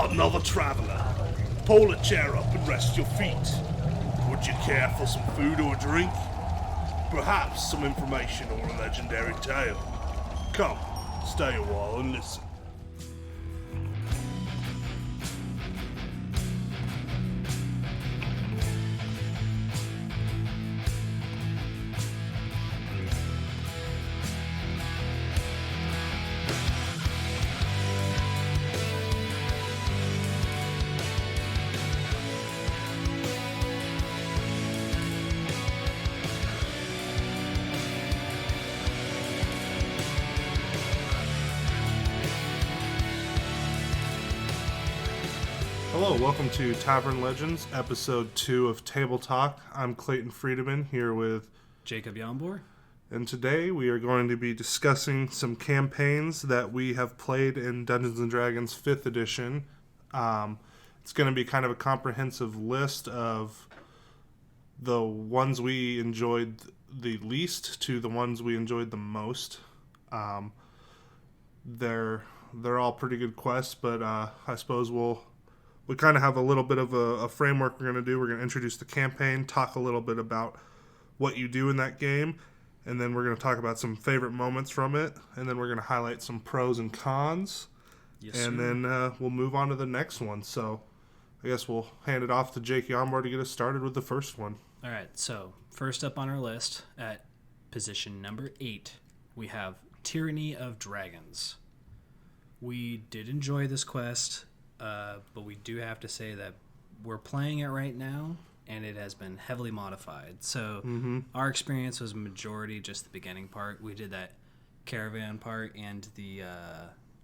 Another traveler. Pull a chair up and rest your feet. Would you care for some food or a drink? Perhaps some information or a legendary tale? Come, stay a while and listen. Hello, welcome to Tavern Legends, episode 2 of Table Talk. I'm Clayton Friedemann here with Jacob Yambor. And today we are going to be discussing some campaigns that we have played in Dungeons & Dragons 5th edition. It's going to be kind of a comprehensive list of the ones we enjoyed the least to the ones we enjoyed the most. They're all pretty good quests, but I suppose we kind of have a little bit of a framework we're going to do. We're going to introduce the campaign, talk a little bit about what you do in that game, and then we're going to talk about some favorite moments from it, and then we're going to highlight some pros and cons, and then we'll move on to the next one. So I guess we'll hand it off to Jake Yambor to get us started with the first one. All right, so first up on our list at position number 8, we have Tyranny of Dragons. We did enjoy this quest. But we do have to say that we're playing it right now, and it has been heavily modified. So our experience was majority just the beginning part. We did that caravan part and the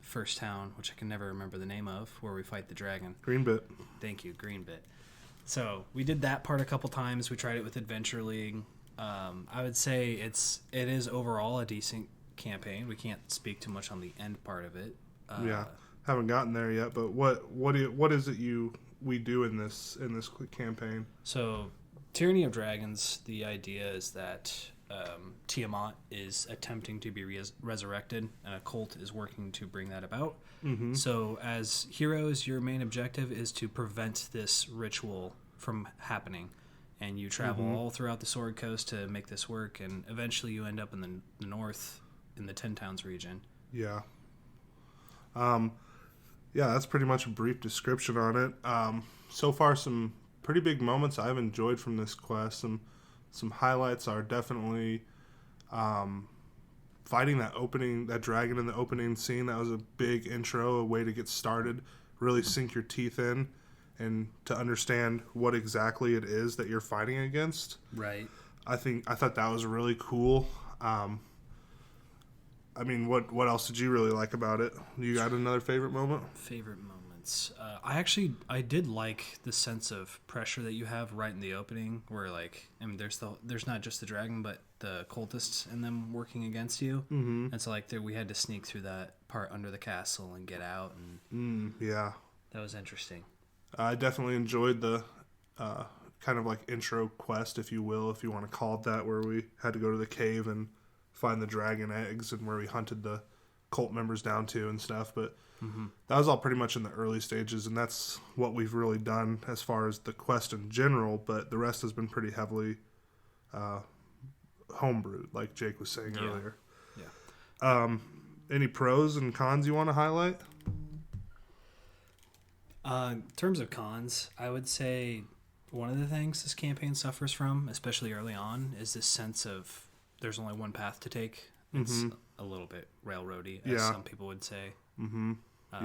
first town, which I can never remember the name of, where we fight the dragon. Greenbit. Thank you, Greenbit. So we did that part a couple times. We tried it with Adventure League. I would say it is overall a decent campaign. We can't speak too much on the end part of it. Yeah. Haven't gotten there yet, but what is it we do in this quick campaign? So, Tyranny of Dragons, the idea is that Tiamat is attempting to be resurrected, and a cult is working to bring that about. Mm-hmm. So, as heroes, your main objective is to prevent this ritual from happening, and you travel all throughout the Sword Coast to make this work, and eventually you end up in the north, in the Ten Towns region. Yeah. Yeah, that's pretty much a brief description on it. So far, some pretty big moments I've enjoyed from this quest. Some highlights are definitely fighting that dragon in the opening scene. That was a big intro, a way to get started, really sink your teeth in, and to understand what exactly it is that you're fighting against. Right. I thought that was really cool. I mean, what else did you really like about it? You got another favorite moment? Favorite moments. I did like the sense of pressure that you have right in the opening, where there's not just the dragon, but the cultists and them working against you. Mm-hmm. And so we had to sneak through that part under the castle and get out, and yeah, that was interesting. I definitely enjoyed the kind of intro quest, if you will, if you want to call it that, where we had to go to the cave and find the dragon eggs, and where we hunted the cult members down to and stuff. But that was all pretty much in the early stages, and that's what we've really done as far as the quest in general. But the rest has been pretty heavily homebrewed, like Jake was saying earlier. Yeah. Any pros and cons you want to highlight? In terms of cons, I would say one of the things this campaign suffers from, especially early on, is this sense of there's only one path to take. It's a little bit railroady, as some people would say. Mm-hmm.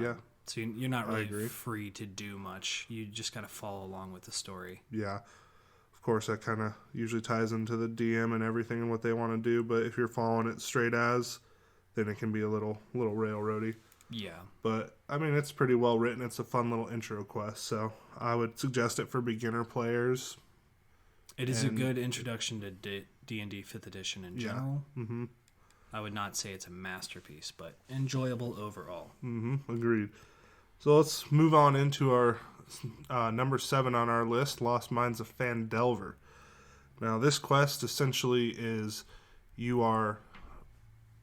Yeah. So you're not really free to do much. You just got to follow along with the story. Yeah. Of course, that kind of usually ties into the DM and everything and what they want to do. But if you're following it straight as, then it can be a little railroady. Yeah. But, I mean, it's pretty well written. It's a fun little intro quest. So I would suggest it for beginner players. It is a good introduction to D&D 5th edition in general. Yeah. Mm-hmm. I would not say it's a masterpiece, but enjoyable overall. Mm-hmm. Agreed. So let's move on into our number 7 on our list, Lost Mines of Phandelver. Now, this quest essentially is you are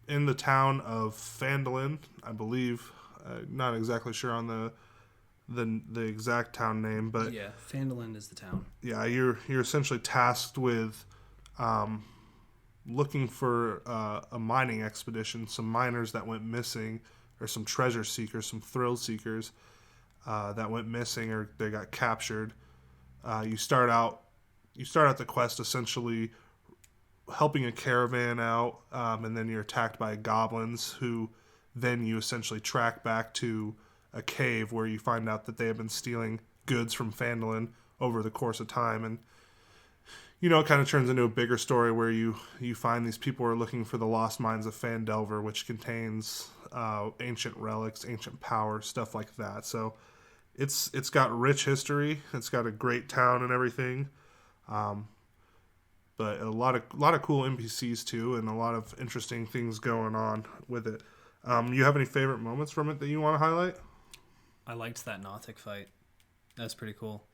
in the town of Phandalin, I believe. Not exactly sure on the the exact town name, but Yeah, Phandalin is the town. yeah, you're essentially tasked with looking for a mining expedition, some miners that went missing, or some treasure seekers, some thrill seekers that went missing or they got captured. You start out the quest essentially helping a caravan out, and then you're attacked by goblins who then you essentially track back to a cave where you find out that they have been stealing goods from Phandalin over the course of time. And it kind of turns into a bigger story where you find these people are looking for the lost mines of Phandelver, which contains ancient relics, ancient power, stuff like that. So it's got rich history. It's got a great town and everything, but a lot of cool NPCs too, and a lot of interesting things going on with it. You have any favorite moments from it that you want to highlight? I liked that Nothic fight. That's pretty cool.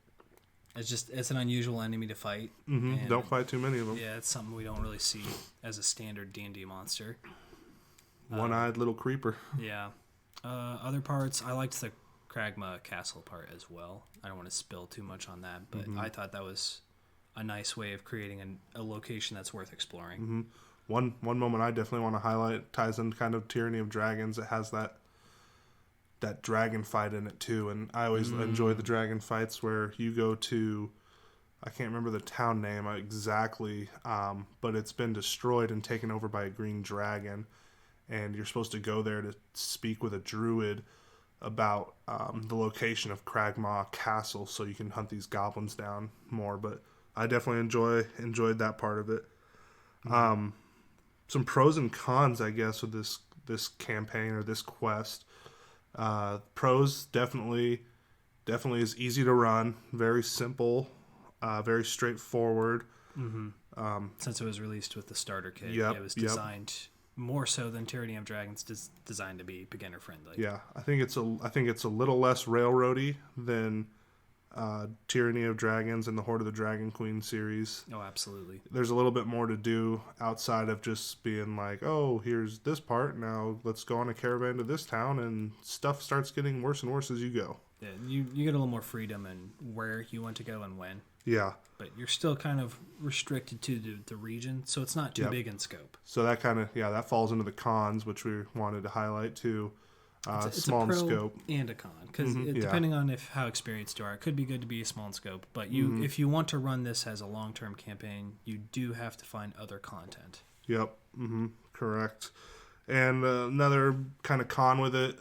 It's an unusual enemy to fight. Mm-hmm. Don't fight too many of them. Yeah, it's something we don't really see as a standard D&D monster. One-eyed little creeper. Yeah. Other parts, I liked the Kragma Castle part as well. I don't want to spill too much on that, but I thought that was a nice way of creating a location that's worth exploring. Mm-hmm. One moment I definitely want to highlight ties in kind of Tyranny of Dragons. It has that dragon fight in it too, and I always enjoy the dragon fights where you go to, I can't remember the town name exactly, but it's been destroyed and taken over by a green dragon, and you're supposed to go there to speak with a druid about the location of Kragmaw Castle so you can hunt these goblins down more. But I definitely enjoyed that part of it. Some pros and cons, I guess, with this campaign or this quest. Pros definitely is easy to run, very simple, very straightforward. Since it was released with the starter kit, Yep, it was designed more so than Tyranny of Dragons, designed to be beginner friendly. Yeah, I think it's a little less railroady than Tyranny of Dragons and the Horde of the Dragon Queen series. Oh, absolutely. There's a little bit more to do outside of just being like, oh, here's this part, now let's go on a caravan to this town, and stuff starts getting worse and worse as you go. Yeah, you get a little more freedom in where you want to go and when. Yeah. But you're still kind of restricted to the region, so it's not too big in scope. So that kind of, that falls into the cons, which we wanted to highlight too. It's small a pro in scope and a con, because depending on how experienced you are, it could be good to be a small in scope. But if you want to run this as a long-term campaign, you do have to find other content. Yep. Correct. And another kind of con with it,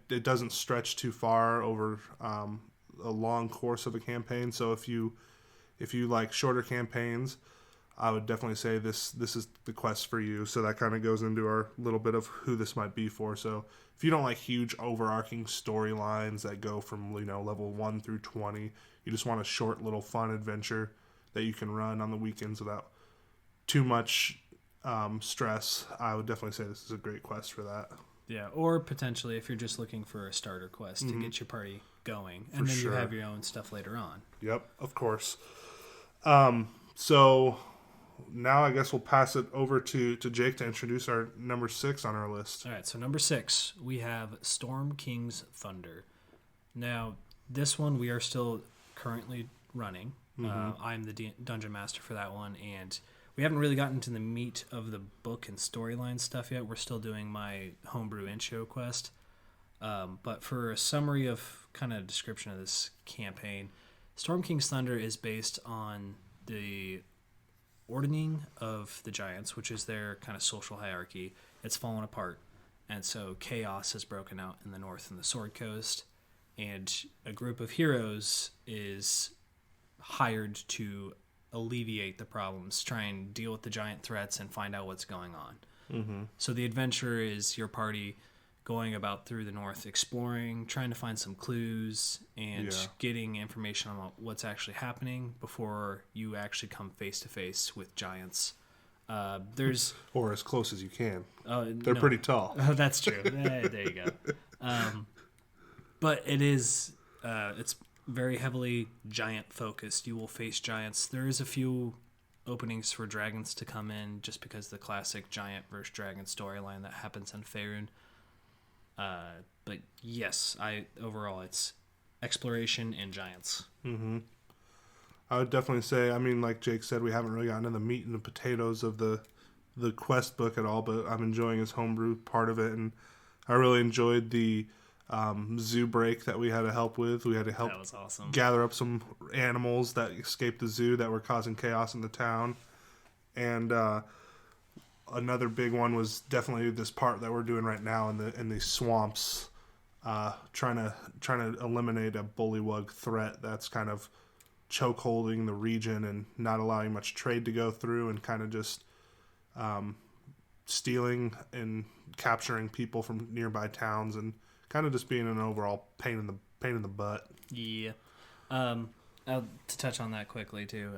it doesn't stretch too far over a long course of a campaign. So if you like shorter campaigns, I would definitely say this is the quest for you. So that kind of goes into our little bit of who this might be for. So if you don't like huge overarching storylines that go from level 1 through 20, you just want a short little fun adventure that you can run on the weekends without too much stress, I would definitely say this is a great quest for that. Yeah, or potentially if you're just looking for a starter quest to get your party going, and then you have your own stuff later on. Yep, of course. So now I guess we'll pass it over to Jake to introduce our number 6 on our list. All right, so number 6, we have Storm King's Thunder. Now, this one we are still currently running. I'm the dungeon master for that one, and we haven't really gotten to the meat of the book and storyline stuff yet. We're still doing my homebrew intro quest. But for a summary of kind of description of this campaign, Storm King's Thunder is based on the ordaining of the giants, which is their kind of social hierarchy. It's fallen apart, and so chaos has broken out in the north and the Sword Coast, and a group of heroes is hired to alleviate the problems, try and deal with the giant threats, and find out what's going on. So the adventure is your party going about through the north, exploring, trying to find some clues, and getting information on what's actually happening before you actually come face to face with giants. There's or as close as you can. They're pretty tall. Oh, that's true. There you go. But it is it's very heavily giant focused. You will face giants. There is a few openings for dragons to come in, just because the classic giant versus dragon storyline that happens in Faerun. But yes, overall it's exploration and giants. I would definitely say, I mean, like Jake said, we haven't really gotten to the meat and the potatoes of the quest book at all, but I'm enjoying his homebrew part of it, and I really enjoyed the zoo break that we had to help with. We had to help That was awesome. gather up some animals that escaped the zoo that were causing chaos in the town. And another big one was definitely this part that we're doing right now in the swamps, trying to eliminate a bullywug threat that's kind of chokeholding the region and not allowing much trade to go through, and kind of just stealing and capturing people from nearby towns, and kind of just being an overall pain in the butt. Yeah. To touch on that quickly too,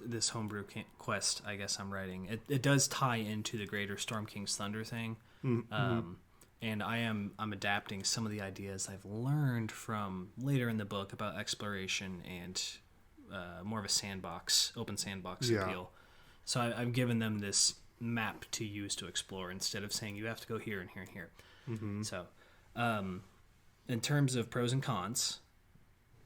this homebrew quest I guess I'm writing, it does tie into the greater Storm King's Thunder thing. And I'm adapting some of the ideas I've learned from later in the book about exploration and more of a open sandbox appeal. So I've given them this map to use to explore instead of saying you have to go here and here and here. So in terms of pros and cons,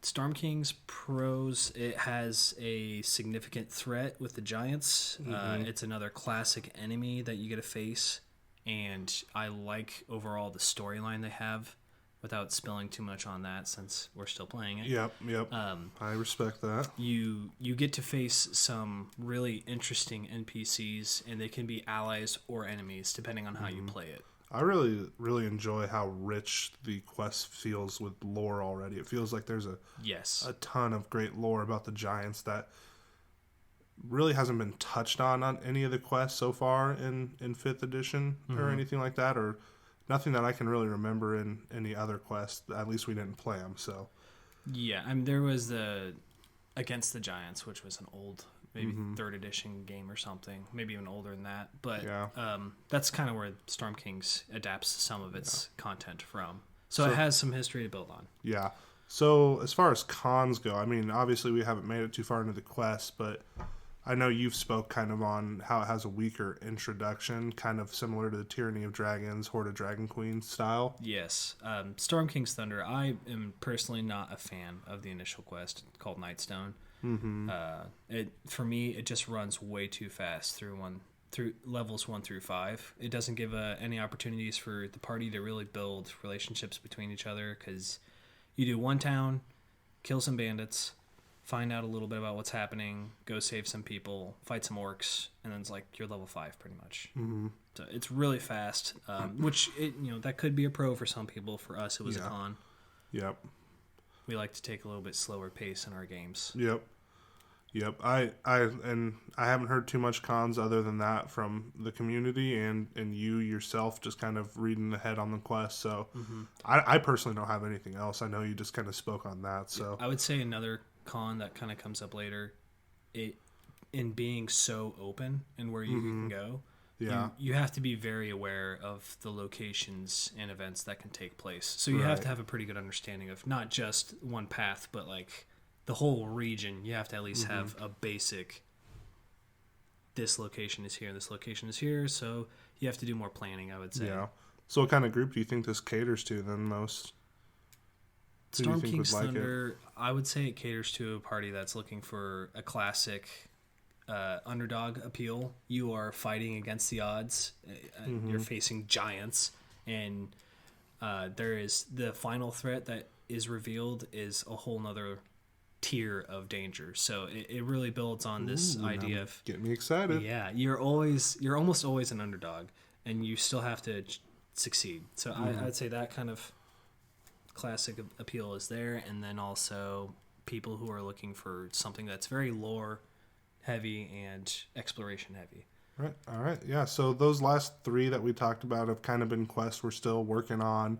Storm King's pros, it has a significant threat with the giants. It's another classic enemy that you get to face, and I like overall the storyline they have, without spilling too much on that since we're still playing it. Yep. I respect that. You get to face some really interesting NPCs, and they can be allies or enemies depending on how you play it. I really, really enjoy how rich the quest feels with lore already. It feels like there's a ton of great lore about the giants that really hasn't been touched on any of the quests so far in 5th edition or anything like that, or nothing that I can really remember in any other quest. At least we didn't play them, so. Yeah, I mean, there was the Against the Giants, which was an old, maybe 3rd edition game or something, maybe even older than that. But that's kind of where Storm Kings adapts some of its content from. So it has some history to build on. Yeah. So as far as cons go, I mean, obviously we haven't made it too far into the quest, but I know you've spoke kind of on how it has a weaker introduction, kind of similar to the Tyranny of Dragons, Horde of Dragon Queen style. Yes. Storm King's Thunder, I am personally not a fan of the initial quest called Nightstone. For me, it just runs way too fast through levels 1 through 5. It doesn't give any opportunities for the party to really build relationships between each other, because you do one town, kill some bandits, find out a little bit about what's happening, go save some people, fight some orcs, and then it's like you're level 5 pretty much. So it's really fast, which that could be a pro for some people. For us, it was a con. Yep. We like to take a little bit slower pace in our games. Yep. I haven't heard too much cons other than that from the community and you yourself, just kind of reading ahead on the quest. So I personally don't have anything else. I know you just kind of spoke on that. So I would say another con that kind of comes up later, in being so open and where you can go, you have to be very aware of the locations and events that can take place. So you have to have a pretty good understanding of not just one path, but like the whole region. You have to at least have a basic, this location is here, this location is here, so you have to do more planning, I would say. Yeah. So what kind of group do you think this caters to then most? Storm King's Thunder, I would say it caters to a party that's looking for a classic underdog appeal. You are fighting against the odds. You're facing giants, and there is the final threat that is revealed is a whole nother tier of danger. So it really builds on this idea of get me excited. Yeah, you're almost always an underdog, and you still have to succeed. So I'd say that kind of classic appeal is there, and then also people who are looking for something that's very lore heavy and exploration heavy. Right. All right. Yeah. So those last 3 that we talked about have kind of been quests we're still working on.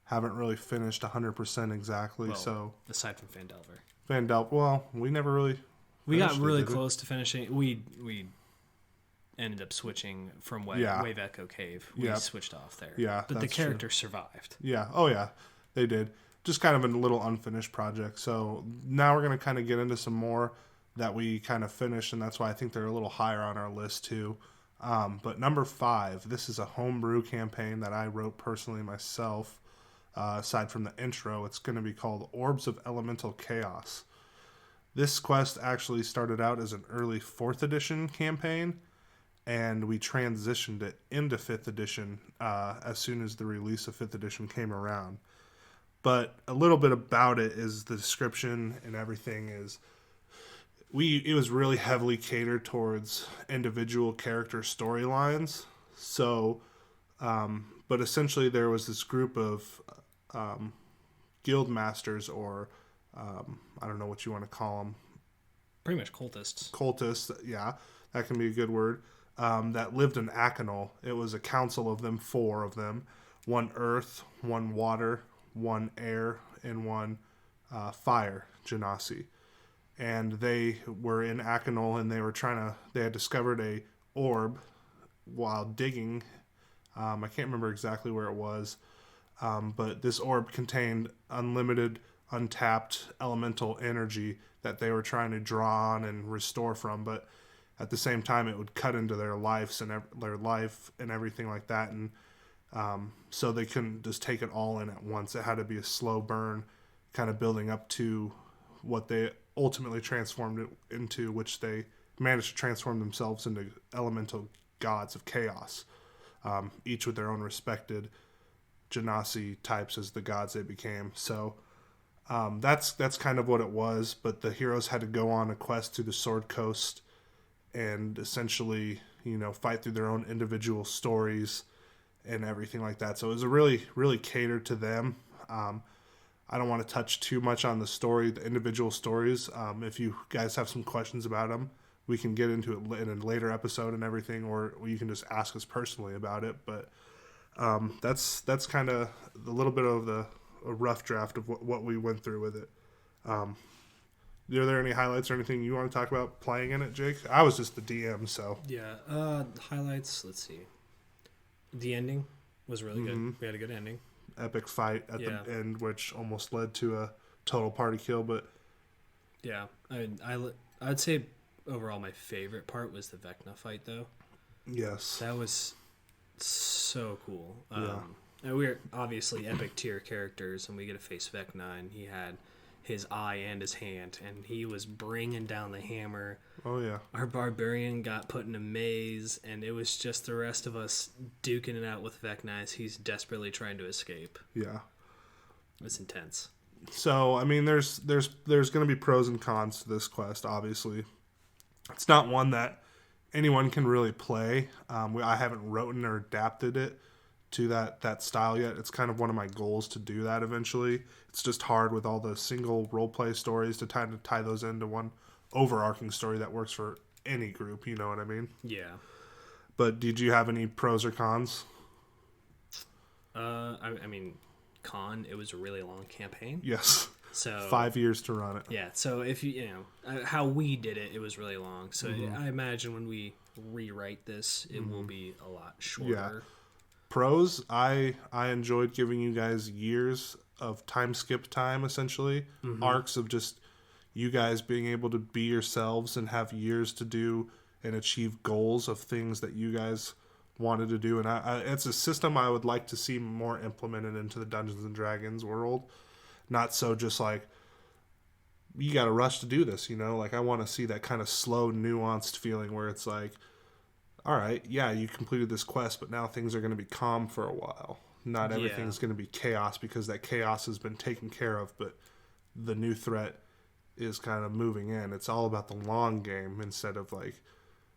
Haven't really finished 100% exactly. Well, so aside from Phandelver. Well, we never really. We got really close to finishing. We ended up switching from Wave Echo Cave. We switched off there. Yeah. But the character survived. Yeah. Oh yeah. They did. Just kind of a little unfinished project. So now we're going to kind of get into some more that we kind of finished, and that's why I think they're a little higher on our list too. But number 5, this is a homebrew campaign that I wrote personally myself. aside from the intro. It's going to be called Orbs of Elemental Chaos. This quest actually started out as an early 4th edition campaign, and we transitioned it into 5th edition as soon as the release of 5th edition came around. But a little bit about it is the description and everything is it was really heavily catered towards individual character storylines. So, but essentially there was this group of guild masters, or I don't know what you want to call them. Pretty much cultists. Cultists, yeah, that can be a good word. That lived in Akinol. It was a council of them, 4 of them. 1 earth, 1 water, 1 air, and 1 fire, Genasi. And they were in Akinol, and they had discovered a orb while digging. I can't remember exactly where it was, but this orb contained unlimited, untapped elemental energy that they were trying to draw on and restore from, but at the same time it would cut into their lives and their life and everything like that, and so they couldn't just take it all in at once. It had to be a slow burn, kind of building up to what they ultimately transformed it into, which they managed to transform themselves into elemental gods of chaos, each with their own respected Genasi types as the gods they became. So that's kind of what it was, but the heroes had to go on a quest to the Sword Coast and essentially, fight through their own individual stories and everything like that. So it was a really, really catered to them. I don't want to touch too much on the individual stories. If you guys have some questions about them, we can get into it in a later episode and everything, or you can just ask us personally about it. But that's kind of a little bit of a rough draft of what we went through with it. Are there any highlights or anything you want to talk about playing in it, Jake? I was just the DM, so. Yeah, highlights, let's see. The ending was really good. We had a good ending. Epic fight at the end, which almost led to a total party kill, but... Yeah, I'd say overall my favorite part was the Vecna fight, though. Yes. That was so cool. Yeah. And we're obviously epic tier characters, and we get to face Vecna, and he had his eye and his hand, and he was bringing down the hammer. Oh, yeah. Our barbarian got put in a maze, and it was just the rest of us duking it out with Vecna as he's desperately trying to escape. Yeah. It's intense. So, I mean, there's going to be pros and cons to this quest, obviously. It's not one that anyone can really play. I haven't written or adapted it to that style yet. It's kind of one of my goals to do that eventually. It's just hard with all the single roleplay stories to tie those into one overarching story that works for any group, you know what I mean? Yeah. But did you have any pros or cons? I mean, it was a really long campaign. Yes. So 5 years to run it. Yeah, so if how we did it, it was really long. So I imagine when we rewrite this, it will be a lot shorter. Yeah. Pros, I enjoyed giving you guys years of time skip time, essentially. Arcs of just you guys being able to be yourselves and have years to do and achieve goals of things that you guys wanted to do. And it's a system I would like to see more implemented into the Dungeons and Dragons world. Not so just like, you got to rush to do this, Like, I want to see that kind of slow, nuanced feeling where it's like, all right, yeah, you completed this quest, but now things are going to be calm for a while. Not everything's going to be chaos because that chaos has been taken care of, but the new threat is kind of moving in. It's all about the long game instead of like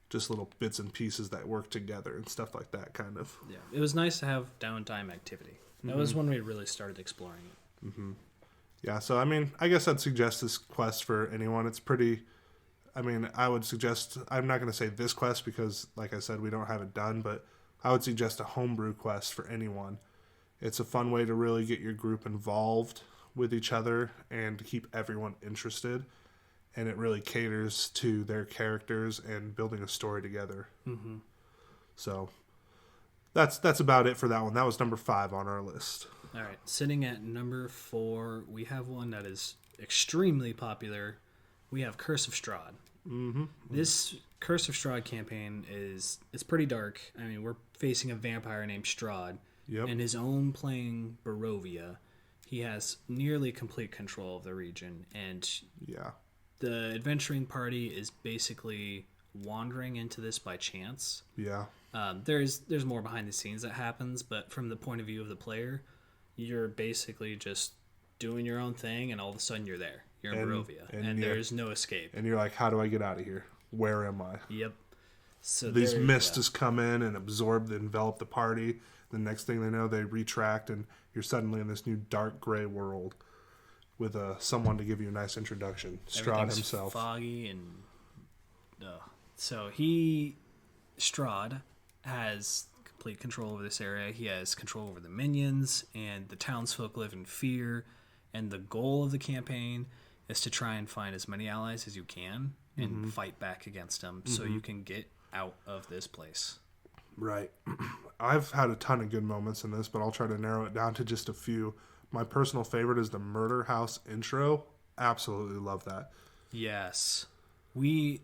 just little bits and pieces that work together and stuff like that, kind of. Yeah, it was nice to have downtime activity. That was when we really started exploring it. Yeah, so I mean, I guess I'd suggest this quest for anyone. It's pretty... I mean, I would suggest... I'm not going to say this quest because, like I said, we don't have it done, but I would suggest a homebrew quest for anyone. It's a fun way to really get your group involved with each other and to keep everyone interested. And it really caters to their characters and building a story together. So that's about it for that one. That was number 5 on our list. All right, sitting at number 4, we have one that is extremely popular. We have Curse of Strahd. This Curse of Strahd campaign it's pretty dark. I mean, we're facing a vampire named Strahd, and his own playing Barovia, He has nearly complete control of the region, and Yeah. the adventuring party is basically wandering into this by chance. Yeah. There's more behind the scenes that happens, but from the point of view of the player, you're basically just doing your own thing, and all of a sudden you're there. You're in Barovia, and there's no escape. And you're like, how do I get out of here? Where am I? Yep. So These mists just come in and absorb, envelop the party. The next thing they know, they retract, and you're suddenly in this new dark gray world with someone to give you a nice introduction. Strahd himself. Foggy and so Strahd has complete control over this area. He has control over the minions, and the townsfolk live in fear. And the goal of the campaign is to try and find as many allies as you can and fight back against them, so you can get out of this place. Right. I've had a ton of good moments in this, but I'll try to narrow it down to just a few. My personal favorite is the Murder House intro. Absolutely love that. Yes.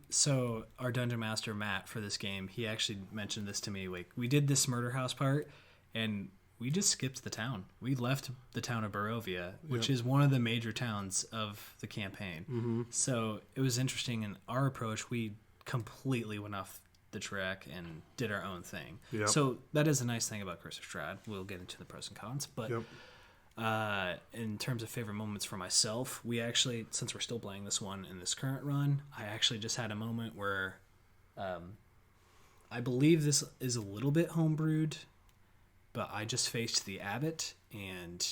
So our Dungeon Master, Matt, for this game, he actually mentioned this to me. Like, we did this Murder House part, and we just skipped the town. We left the town of Barovia, which is one of the major towns of the campaign. So it was interesting in our approach. We completely went off the track and did our own thing. Yep. So that is a nice thing about Curse of Strahd. We'll get into the pros and cons, but in terms of favorite moments for myself, we actually, since we're still playing this one in this current run, I actually just had a moment where I believe this is a little bit homebrewed, but I just faced the abbot, and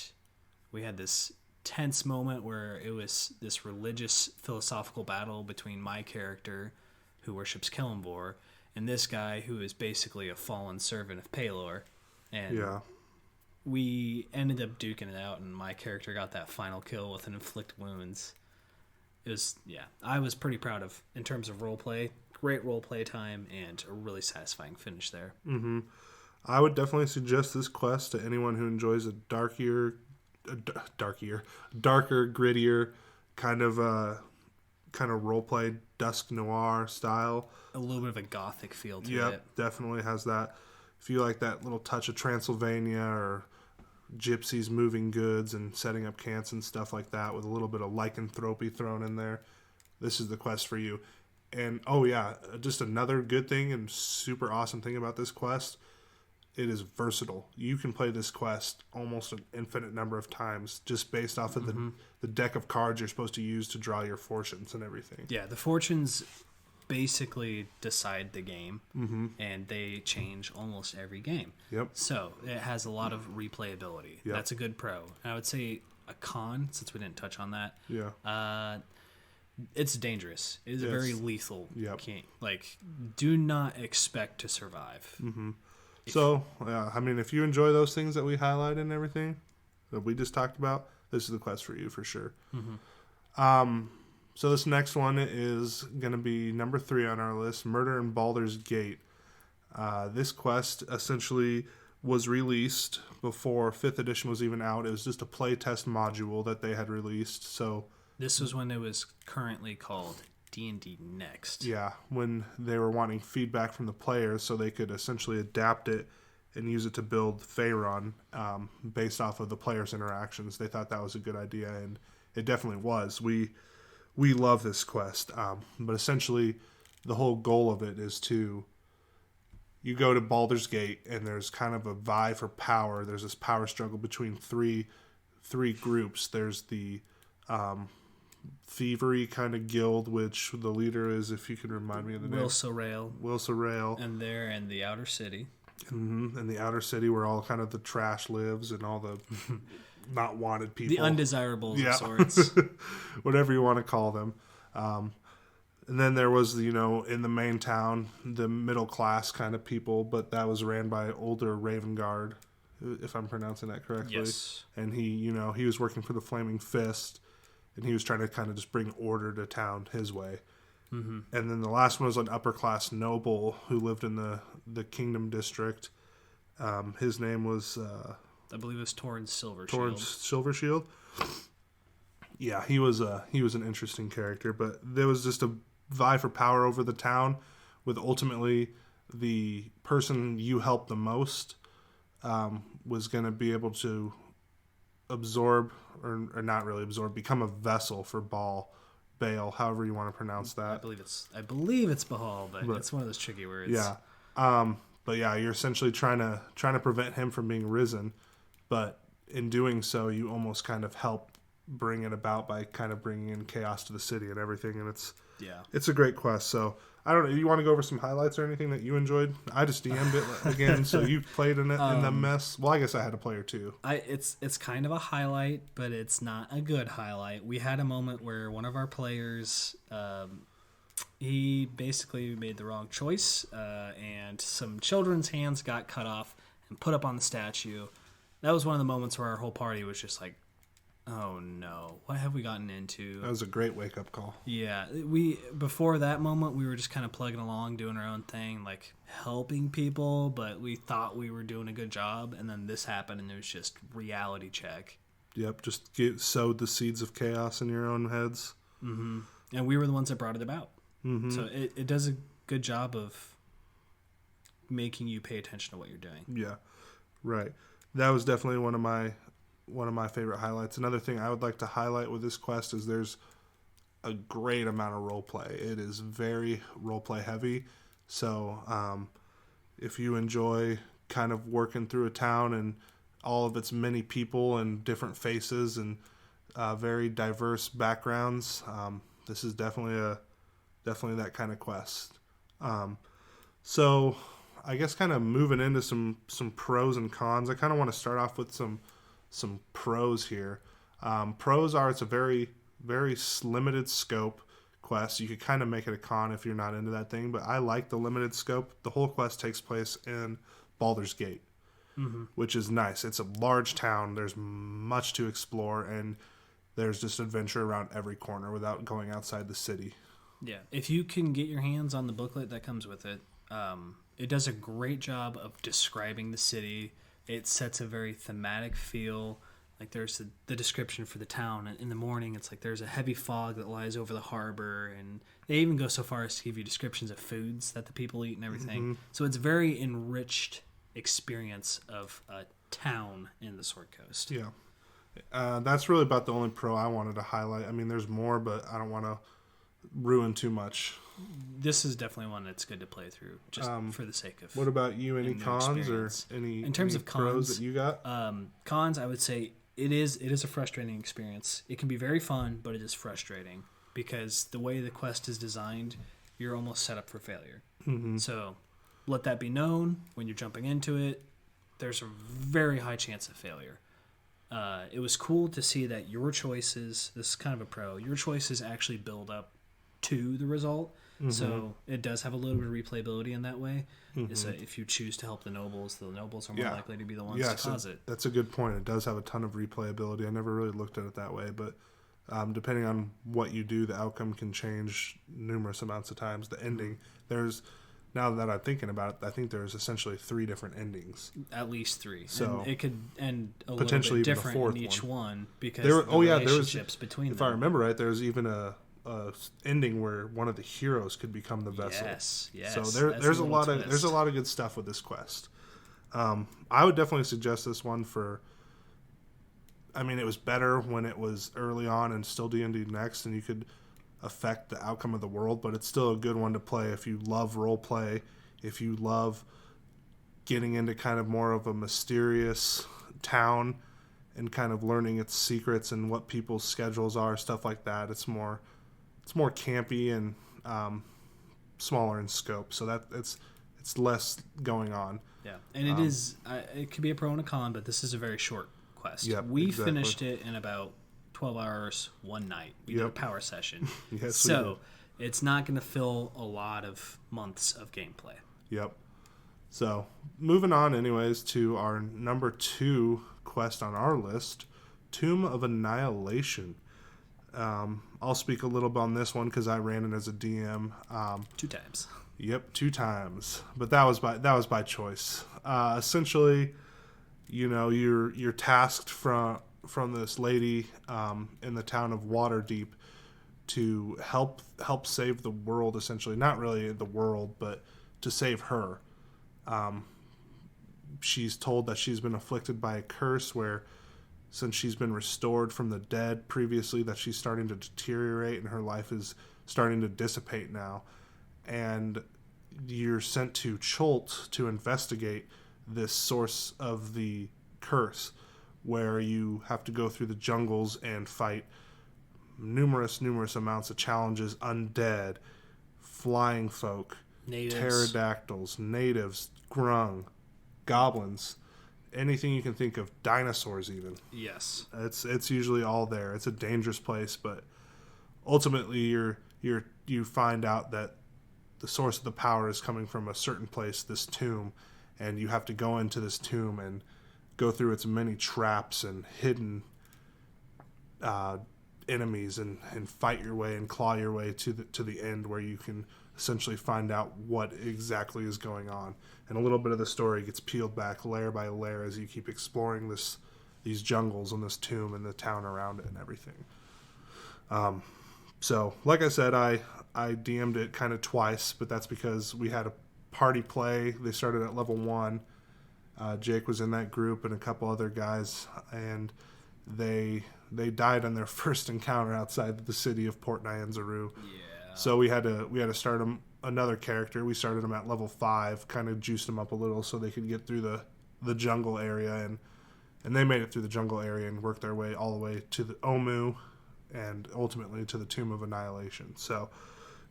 we had this tense moment where it was this religious philosophical battle between my character, who worships Kelemvor, and this guy who is basically a fallen servant of Pelor. And we ended up duking it out, and my character got that final kill with an inflict wounds. It was, I was pretty proud of, in terms of roleplay, great roleplay time, and a really satisfying finish there. Mm-hmm. I would definitely suggest this quest to anyone who enjoys a darker, grittier kind of roleplay, dusk noir style. A little bit of a gothic feel to it. Yep, definitely has that. If you like that little touch of Transylvania or gypsies moving goods and setting up camps and stuff like that with a little bit of lycanthropy thrown in there, this is the quest for you. And, just another good thing and super awesome thing about this quest, it is versatile. You can play this quest almost an infinite number of times just based off of the deck of cards you're supposed to use to draw your fortunes and everything. Yeah, the fortunes basically decide the game, and they change almost every game. Yep. So it has a lot of replayability. Yep. That's a good pro. And I would say a con, since we didn't touch on that. Yeah. It's dangerous. It is a very lethal Yep. game. Like, do not expect to survive. So, if you enjoy those things that we highlighted and everything that we just talked about, this is the quest for you for sure. So this next one is going to be number 3 on our list, Murder in Baldur's Gate. This quest essentially was released before 5th edition was even out. It was just a playtest module that they had released. So this was when it was currently called D&D Next. Yeah, when they were wanting feedback from the players so they could essentially adapt it and use it to build Faerun based off of the players' interactions. They thought that was a good idea, and it definitely was. We love this quest, but essentially the whole goal of it is you go to Baldur's Gate, and there's kind of a vie for power. There's this power struggle between three groups. There's the thievery kind of guild, which the leader is, if you can remind me of the name. Will Sorale. And they're in the outer city. In the outer city where all kind of the trash lives and all the not wanted people. The undesirables of sorts. Whatever you want to call them. And then there was, in the main town, the middle class kind of people, but that was ran by older Ravengard, if I'm pronouncing that correctly. Yes. And he was working for the Flaming Fist, and he was trying to kind of just bring order to town his way. Mm-hmm. And then the last one was an upper class noble who lived in the Kingdom District. His name was I believe it was Torrance Silvershield. Torrance Silvershield. Yeah, he was an interesting character, but there was just a vie for power over the town, with ultimately the person you helped the most was going to be able to absorb, or not really absorb, become a vessel for Baal, however you want to pronounce that. I believe it's Bahal, but it's one of those tricky words. Yeah. But yeah, you're essentially trying to prevent him from being risen, but in doing so, you almost kind of help bring it about by kind of bringing in chaos to the city and everything, and it's a great quest. So I don't know. You want to go over some highlights or anything that you enjoyed? I just DM'd it again, so you played in it in the mess. Well, I guess I had a player too. It's kind of a highlight, but it's not a good highlight. We had a moment where one of our players, he basically made the wrong choice, and some children's hands got cut off and put up on the statue. That was one of the moments where our whole party was just like, oh no, what have we gotten into? That was a great wake-up call. Yeah, before that moment, we were just kind of plugging along, doing our own thing, like helping people, but we thought we were doing a good job, and then this happened, and it was just reality check. Yep, just sowed the seeds of chaos in your own heads. Mm-hmm. And we were the ones that brought it about. Mm-hmm. So it does a good job of making you pay attention to what you're doing. Yeah, right. That was definitely one of my favorite highlights. Another thing I would like to highlight with this quest is there's a great amount of roleplay. It is very roleplay heavy. So if you enjoy kind of working through a town and all of its many people and different faces and very diverse backgrounds, this is definitely that kind of quest. So I guess kind of moving into some pros and cons. I kind of want to start off with some pros here. Pros are it's a very, very limited scope quest. You could kind of make it a con if you're not into that thing, but I like the limited scope. The whole quest takes place in Baldur's Gate, which is nice. It's a large town. There's much to explore, and there's just adventure around every corner without going outside the city. Yeah, if you can get your hands on the booklet that comes with it, it does a great job of describing the city. It sets a very thematic feel. Like there's the description for the town. In the morning, it's like there's a heavy fog that lies over the harbor, and they even go so far as to give you descriptions of foods that the people eat and everything. Mm-hmm. So it's a very enriched experience of a town in the Sword Coast. Yeah, that's really about the only pro I wanted to highlight. I mean, there's more, but I don't want to ruin too much. This is definitely one that's good to play through, just for the sake of. What about you? Any cons or any in terms any of cons pros that you got? Cons, I would say it is a frustrating experience. It can be very fun, but it is frustrating because the way the quest is designed, you're almost set up for failure. Mm-hmm. So let that be known when you're jumping into it. There's a very high chance of failure. It was cool to see that your choices. This is kind of a pro. Your choices actually build up to the result. Mm-hmm. So it does have a little bit of replayability in that way. Mm-hmm. So if you choose to help the nobles are more likely to be the ones to cause it. That's a good point. It does have a ton of replayability. I never really looked at it that way, but depending on what you do, the outcome can change numerous amounts of times. The ending, now that I'm thinking about it, I think there's essentially 3 different endings. At least 3. So and it could end a potentially little bit different in each one because there relationships between them. If I remember right, there's even a ending where one of the heroes could become the vessel. Yes. So there's a lot of good stuff with this quest. I would definitely suggest this one for. I mean, it was better when it was early on and still D&D Next, and you could affect the outcome of the world. But it's still a good one to play if you love role play, if you love getting into kind of more of a mysterious town and kind of learning its secrets and what people's schedules are, stuff like that. It's more campy and smaller in scope, so that it's less going on. Yeah, and it is. It could be a pro and a con, but this is a very short quest. Yep, we finished it in about 12 hours one night. We did a power session. Yes, so it's not going to fill a lot of months of gameplay. Yep. So moving on, anyways, to our number 2 quest on our list, Tomb of Annihilation. I'll speak a little bit on this one because I ran it as a DM 2 times. Yep, 2 times, but that was by choice. Essentially, you're tasked from this lady in the town of Waterdeep to help save the world. Essentially, not really the world, but to save her. She's told that she's been afflicted by a curse where since she's been restored from the dead previously, that she's starting to deteriorate and her life is starting to dissipate now. And you're sent to Cholt to investigate this source of the curse, where you have to go through the jungles and fight numerous amounts of challenges, undead, flying folk, Natives. pterodactyls, natives, grung, goblins, anything you can think of, dinosaurs even. Yes. It's usually all there. It's a dangerous place, but ultimately you find out that the source of the power is coming from a certain place, this tomb, and you have to go into this tomb and go through its many traps and hidden enemies and fight your way and claw your way to the end, where you can essentially find out what exactly is going on. And a little bit of the story gets peeled back layer by layer as you keep exploring these jungles and this tomb and the town around it and everything. So, like I said, I DM'd it kind of twice, but that's because we had a party play. They started at level 1. Jake was in that group and a couple other guys, and they died on their first encounter outside the city of Port Nyanzaru. Yeah. So we had to start them another character. We started them at level 5, kind of juiced them up a little so they could get through the jungle area, and they made it through the jungle area and worked their way all the way to the Omu and ultimately to the Tomb of Annihilation. So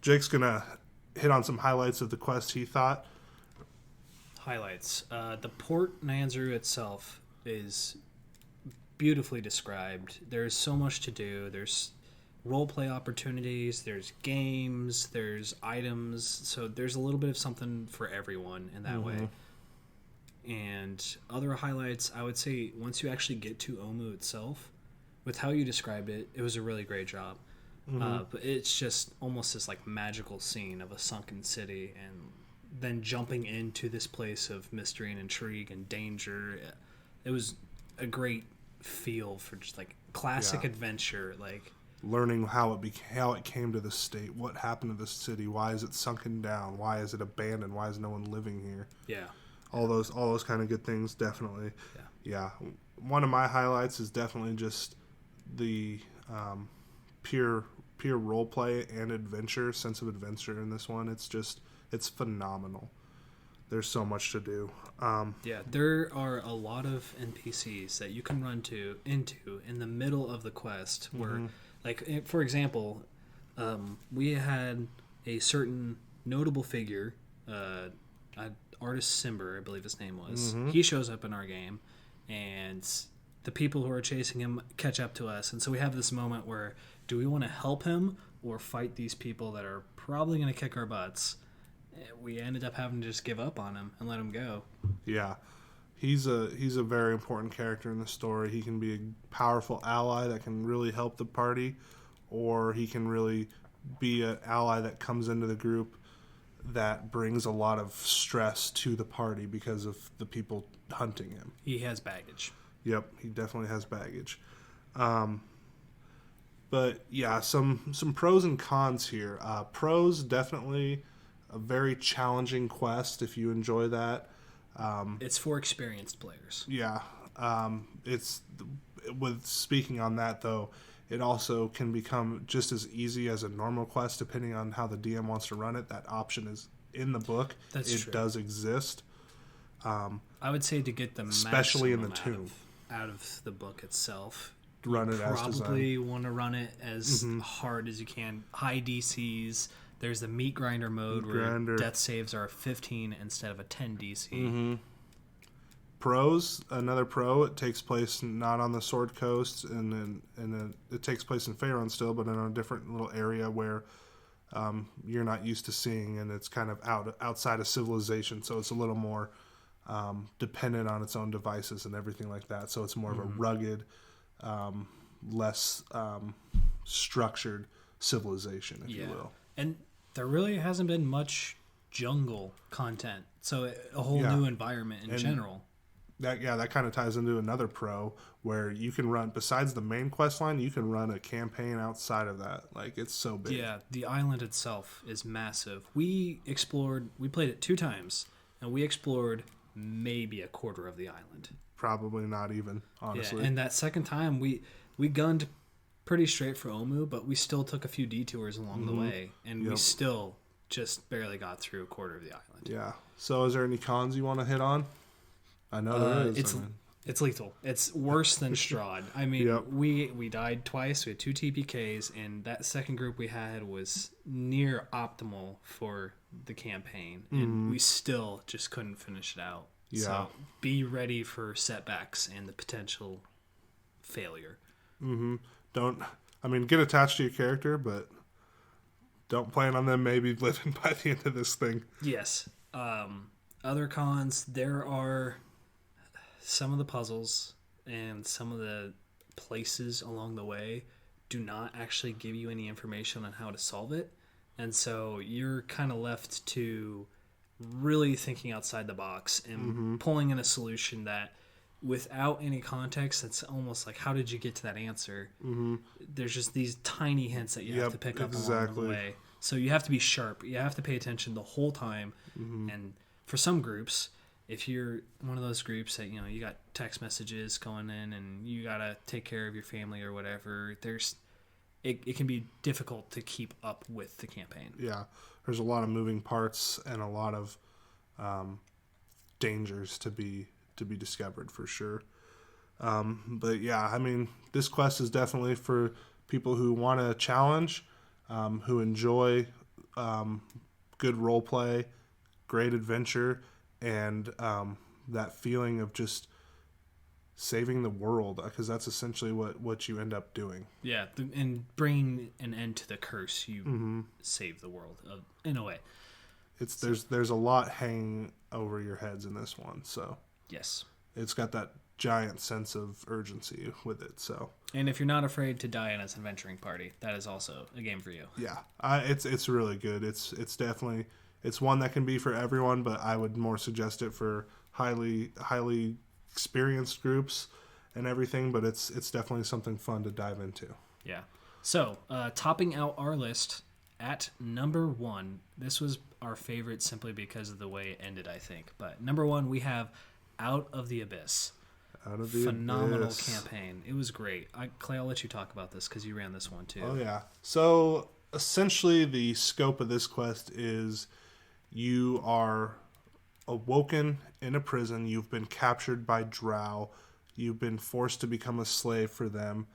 Jake's gonna hit on some highlights of the quest he thought. Highlights. The Port Nyanzaru itself is beautifully described. There's so much to do. There's roleplay opportunities, there's games, there's items, so there's a little bit of something for everyone in that way. And other highlights, I would say once you actually get to Omu itself, with how you described it, it was a really great job. But it's just almost this like magical scene of a sunken city, and then jumping into this place of mystery and intrigue and danger. It was a great feel for just like classic adventure, like learning how it came to this state, what happened to this city, why is it sunken down, why is it abandoned, why is no one living here? Yeah. All those kind of good things, definitely. Yeah. One of my highlights is definitely just the pure roleplay and adventure, sense of adventure in this one. It's phenomenal. There's so much to do. There are a lot of NPCs that you can run into in the middle of the quest where, like, for example, we had a certain notable figure, Artist Simber, I believe his name was. He shows up in our game, and the people who are chasing him catch up to us. And so we have this moment where, do we want to help him or fight these people that are probably going to kick our butts? We ended up having to just give up on him and let him go. Yeah. He's a very important character in the story. He can be a powerful ally that can really help the party, or he can really be an ally that comes into the group that brings a lot of stress to the party because of the people hunting him. He has baggage. Yep, he definitely has baggage. But yeah, some pros and cons here. Pros, definitely a very challenging quest if you enjoy that. It's for experienced players. Yeah. Speaking on that though, it also can become just as easy as a normal quest depending on how the DM wants to run it. That option is in the book. That's true. It does exist. I would say to get the especially in the maximum tomb out of the book itself, run it as designed. Probably want to run it as hard as you can. High DCs. There's the meat grinder mode where death saves are 15 instead of a 10 DC. Pros, another pro, it takes place not on the Sword Coast, and it takes place in Faerun still, but in a different little area where you're not used to seeing, and it's kind of outside of civilization, so it's a little more dependent on its own devices and everything like that. So it's more of a rugged, less structured civilization, if you will. And there really hasn't been much jungle content, so a whole new environment in general. That kind of ties into another pro where you can run, besides the main quest line, you can run a campaign outside of that. Like, it's so big. Yeah, the island itself is massive. We played it 2 times, and we explored maybe a quarter of the island. probably not even, honestly. Yeah, and that second time we gunned pretty straight for Omu, but we still took a few detours along the way, and we still just barely got through a quarter of the island. Yeah. So is there any cons you want to hit on? I know there is. It's lethal. It's worse than Strahd. I mean, we died twice. We had 2 TPKs, and that second group we had was near optimal for the campaign, and we still just couldn't finish it out. Yeah. So be ready for setbacks and the potential failure. Get attached to your character, but don't plan on them maybe living by the end of this thing. Yes. Other cons, there are some of the puzzles and some of the places along the way do not actually give you any information on how to solve it. And so you're kind of left to really thinking outside the box and pulling in a solution that without any context, it's almost like, how did you get to that answer? There's just these tiny hints that you have to pick up along the way. So you have to be sharp. You have to pay attention the whole time. And for some groups, if you're one of those groups that, you got text messages going in and you got to take care of your family or whatever, it can be difficult to keep up with the campaign. Yeah. There's a lot of moving parts and a lot of dangers to be discovered for sure. But yeah, this quest is definitely for people who want a challenge, who enjoy good role play, great adventure, and that feeling of just saving the world, because that's essentially what you end up doing. Yeah, and bringing an end to the curse, you save the world in a way. There's a lot hanging over your heads in this one, so yes, it's got that giant sense of urgency with it. So, and if you're not afraid to die in an adventuring party, that is also a game for you. Yeah, it's really good. It's definitely one that can be for everyone, but I would more suggest it for highly experienced groups and everything. But it's definitely something fun to dive into. Yeah. So, topping out our list at number 1, this was our favorite simply because of the way it ended, I think. But number 1, we have Out of the Abyss. Out of the Phenomenal Abyss. Campaign. It was great. Clay, I'll let you talk about this because you ran this one too. Oh yeah. So essentially, the scope of this quest is you are awoken in a prison. You've been captured by Drow. You've been forced to become a slave for them,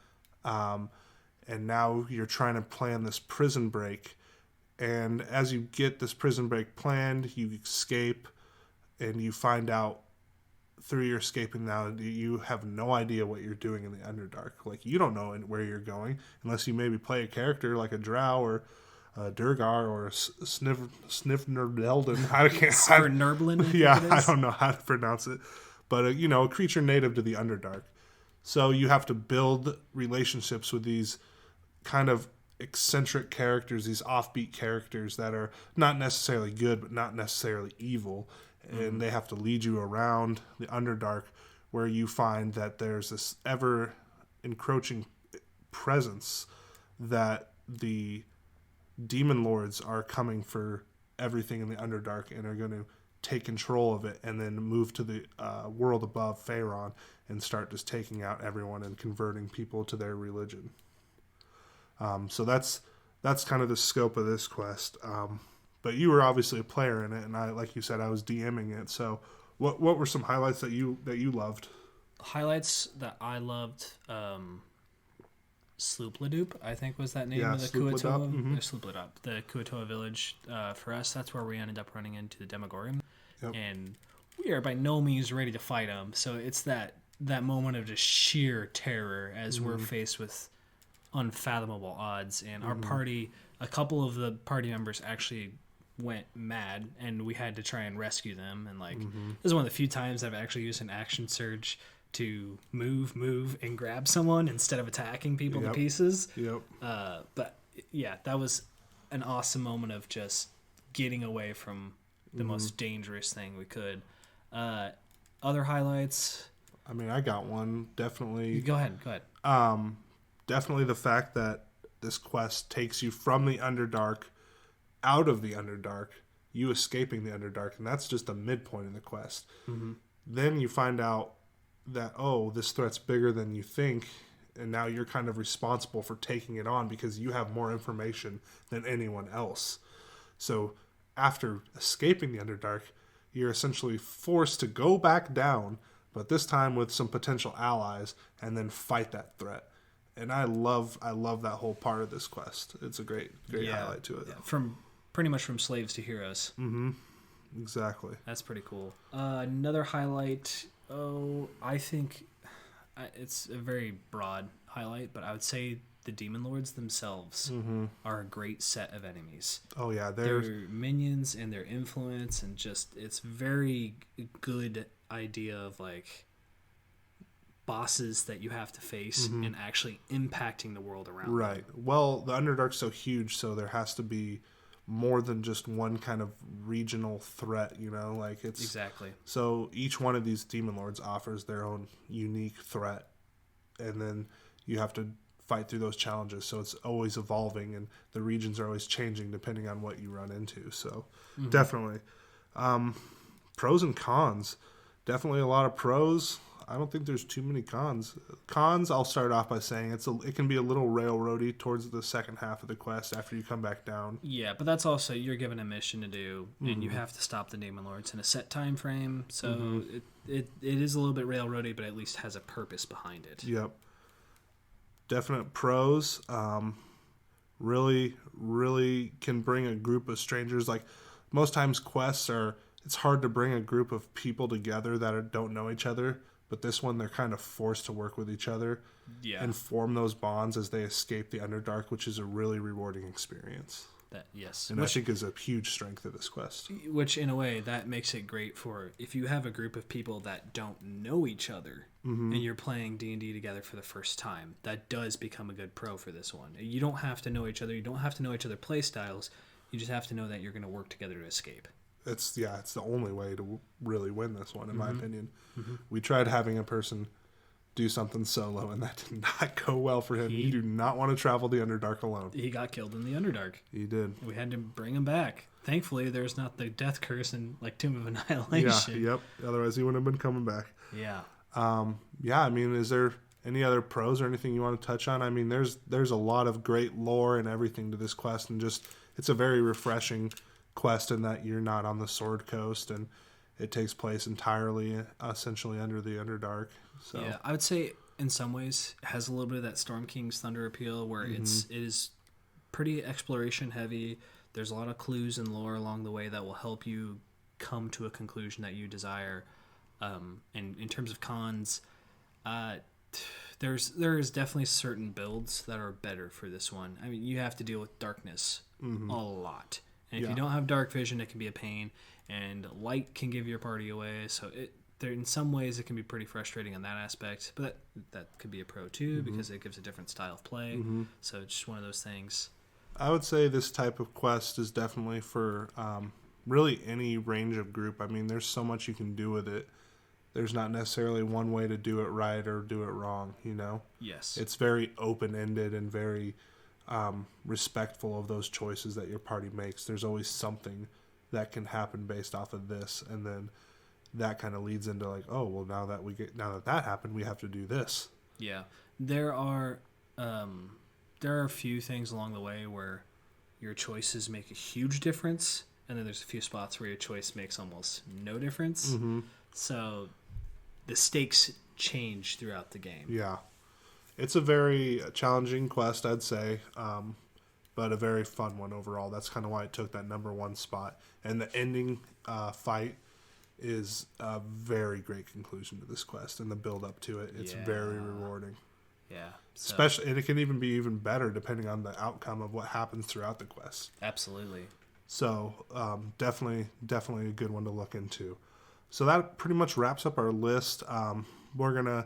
and now you're trying to plan this prison break. And as you get this prison break planned, you escape, and you find out through your escaping now you have no idea what you're doing in the Underdark. Like, you don't know where you're going unless you maybe play a character like a Drow or a Durgar or a Snivnerdelden. I can't. Nerblin. Yeah, I don't know how to pronounce it, but a creature native to the Underdark. So you have to build relationships with these kind of eccentric characters, these offbeat characters that are not necessarily good, but not necessarily evil. And they have to lead you around the Underdark, where you find that there's this ever encroaching presence that the demon lords are coming for everything in the Underdark and are going to take control of it and then move to the world above Faerun and start just taking out everyone and converting people to their religion. So that's kind of the scope of this quest. But you were obviously a player in it, and like you said, I was DMing it. So, what were some highlights that you loved? Highlights that I loved, Sloopledoop, I think was that name of the Sloopledoop. The Kuatoa village. For us, that's where we ended up running into the Demogorgon, and we are by no means ready to fight them. So it's that moment of just sheer terror as we're faced with unfathomable odds, and our party, a couple of the party members actually went mad, and we had to try and rescue them. And this is one of the few times I've actually used an action surge to move and grab someone instead of attacking people to pieces. But yeah, that was an awesome moment of just getting away from the most dangerous thing we could. Other highlights, I got one. Definitely go ahead. Definitely the fact that this quest takes you from the Underdark out of the Underdark, you escaping the Underdark, and that's just a midpoint in the quest. Then you find out that, oh, this threat's bigger than you think, and now you're kind of responsible for taking it on because you have more information than anyone else. So after escaping the Underdark, you're essentially forced to go back down, but this time with some potential allies, and then fight that threat. And I love that whole part of this quest. It's a great highlight to it. Yeah. From pretty much from slaves to heroes. Mm-hmm. Exactly. That's pretty cool. Another highlight. I think it's a very broad highlight, but I would say the demon lords themselves are a great set of enemies. Oh yeah, their minions and their influence, and just it's very good idea of like bosses that you have to face and actually impacting the world around them. Right. Well, the Underdark's so huge, so there has to be more than just one kind of regional threat, like it's exactly. So each one of these demon lords offers their own unique threat, and then you have to fight through those challenges. So it's always evolving, and the regions are always changing depending on what you run into. So definitely pros and cons. Definitely a lot of pros. I don't think there's too many cons. Cons, I'll start off by saying it can be a little railroady towards the second half of the quest after you come back down. Yeah, but that's also, you're given a mission to do, and you have to stop the demon lords in a set time frame. So it is a little bit railroady, but at least has a purpose behind it. Yep. Definite pros. Really, really can bring a group of strangers. Like most times quests it's hard to bring a group of people together that don't know each other. But this one, they're kind of forced to work with each other and form those bonds as they escape the Underdark, which is a really rewarding experience. And I think is a huge strength of this quest. Which, in a way, that makes it great for if you have a group of people that don't know each other and you're playing D&D together for the first time. That does become a good pro for this one. You don't have to know each other. You don't have to know each other's play styles. You just have to know that you're going to work together to escape. It's the only way to really win this one, in my opinion. We tried having a person do something solo, and that did not go well for him. You do not want to travel the Underdark alone. He got killed in the Underdark. He did. We had to bring him back. Thankfully, there's not the death curse and like Tomb of Annihilation. Yeah, yep. Otherwise, he wouldn't have been coming back. Yeah. I mean, is there any other pros or anything you want to touch on? I mean, there's a lot of great lore and everything to this quest, and just it's a very refreshing quest in that you're not on the Sword Coast, and it takes place entirely essentially under the Underdark. So yeah, I would say in some ways it has a little bit of that Storm King's Thunder appeal where it is pretty exploration heavy. There's a lot of clues and lore along the way that will help you come to a conclusion that you desire. And in terms of cons, there's definitely certain builds that are better for this one. I mean, you have to deal with darkness a lot. And if you don't have dark vision, it can be a pain. And light can give your party away. So in some ways, it can be pretty frustrating in that aspect. But that could be a pro, too, because it gives a different style of play. So it's just one of those things. I would say this type of quest is definitely for really any range of group. I mean, there's so much you can do with it. There's not necessarily one way to do it right or do it wrong, Yes. It's very open-ended and very respectful of those choices that your party makes. There's always something that can happen based off of this, and then that kind of leads into like, oh, well, now that happened, we have to do this. Yeah. There are a few things along the way where your choices make a huge difference, and then there's a few spots where your choice makes almost no difference. So the stakes change throughout the game. Yeah. It's a very challenging quest, I'd say, but a very fun one overall. That's kind of why it took that number one spot. And the ending fight is a very great conclusion to this quest, and the build up to it. It's very rewarding. Yeah. Especially, and it can even be even better depending on the outcome of what happens throughout the quest. Absolutely. So definitely a good one to look into. So that pretty much wraps up our list. We're going to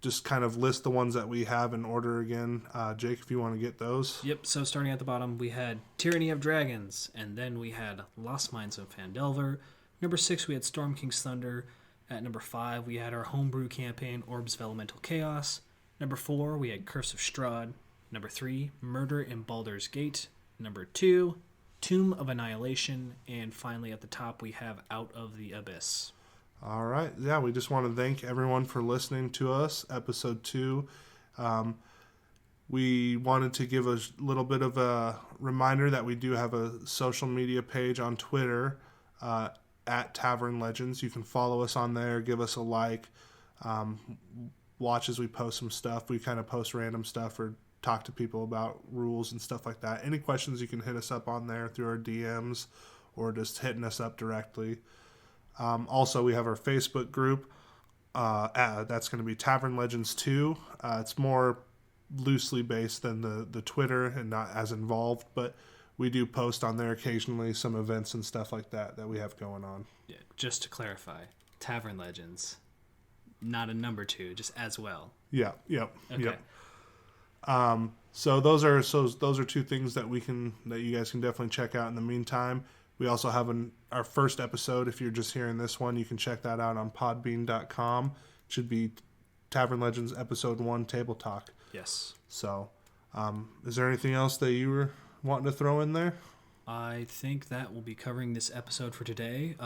just kind of list the ones that we have in order again. Jake, if you want to get those. Yep, so starting at the bottom, we had Tyranny of Dragons, and then we had Lost Mines of Phandelver. Number 6, we had Storm King's Thunder. At number 5, we had our homebrew campaign, Orbs of Elemental Chaos. Number 4, we had Curse of Strahd. Number 3, Murder in Baldur's Gate. Number 2, Tomb of Annihilation. And finally, at the top, we have Out of the Abyss. All right. Yeah, we just want to thank everyone for listening to us. Episode 2. We wanted to give a little bit of a reminder that we do have a social media page on Twitter at Tavern Legends. You can follow us on there, give us a like, watch as we post some stuff. We kind of post random stuff or talk to people about rules and stuff like that. Any questions, you can hit us up on there through our DMs or just hitting us up directly. Also, we have our Facebook group. That's going to be Tavern Legends 2. It's more loosely based than the Twitter and not as involved, but we do post on there occasionally some events and stuff like that we have going on. Yeah, just to clarify, Tavern Legends, not a number 2, just as well. Yeah, yep, Okay. yep. So those are 2 things that you guys can definitely check out in the meantime. We also have our first episode. If you're just hearing this one, you can check that out on podbean.com. It should be Tavern Legends Episode 1 Table Talk. Yes. So, is there anything else that you were wanting to throw in there? I think that will be covering this episode for today.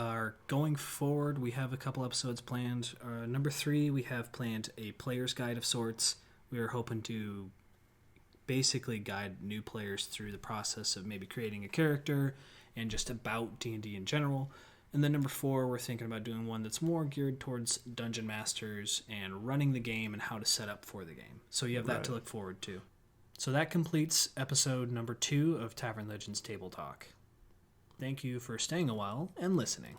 Going forward, we have a couple episodes planned. Number 3, we have planned a player's guide of sorts. We are hoping to basically guide new players through the process of maybe creating a character and just about D&D in general. And then number 4, we're thinking about doing one that's more geared towards dungeon masters and running the game and how to set up for the game. So you have that to look forward to. So that completes episode number 2 of Tavern Legends Table Talk. Thank you for staying a while and listening.